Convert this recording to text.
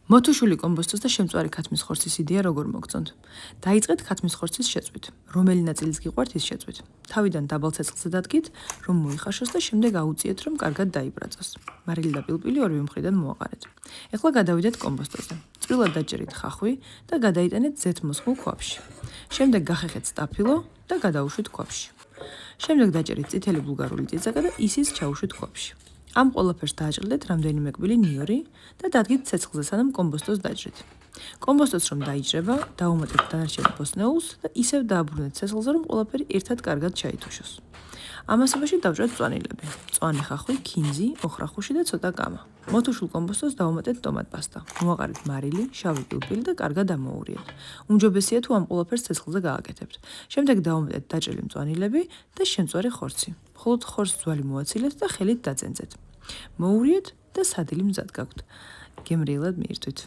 მოთუშული კომბოსტოს და შემწვარი ქათმის ხორცის იდეა როგორ მოგწონთ? დაიწყეთ ქათმის ხორცის შეწვით. რომელი ნაწილიც გიყვართ ის შეწვით. თავიდან დაბალ ცეცხლზე დადგით, რომ მოიხაშოს და შემდეგ აუწიეთ, რომ კარგად დაიბრაწოს. მარილი და პილპილი ორივე მხრიდან მოაყარეთ. ეხლა გადავიდეთ კომბოსტოზე. წვრილად დაჭერით ხახვი და გადაიტანეთ ზეთმოსხმულ ქვაბში. შემდეგ გახეხეთ სტაფილო და გადაუშვით ქვაბში. შემდეგ დაჭერით წითელი ბულგარული წიწაკა და ისიც ჩაუშვით ქვაბში. ამ ყველაფერს დააჭრდეთ რამდენიმე კვილი ნიორი და დადგით ცეცხლზე, სანამ კომბოსტოს დაჭრით. კომბოსტოს რომ დაიჭრება, დაუმატეთ დანარჩენ ბოსნეულს და ისევ დააბრუნეთ ცეცხლზე, რომ ყველაფერი ერთად კარგად ჩაითუშოს. ამასობაში დავჭრეთ მწვანილები: მწვანე ხახვი, ქინძი, ოხრახუში და ცოტა კამა. მოთუშულ კომბოსტოს დავუმატეთ ტომატ პასტა. მოაყარეთ მარილი, შავი პილპილი და კარგად ამოუვლიეთ. უმჯობესია თუ ამ ყველაფერს ცეცხლზე გააკეთებთ. შემდეგ დავუმატეთ დაჭრილი მწვანილები და შემწვარი ხორცი. მხოლოდ ხორცს ძვალი მოაცილეთ და ხელით დაწენწეთ. მოუვლიეთ და სადილი მზად გაქვთ. გემრიელად მიირთვით.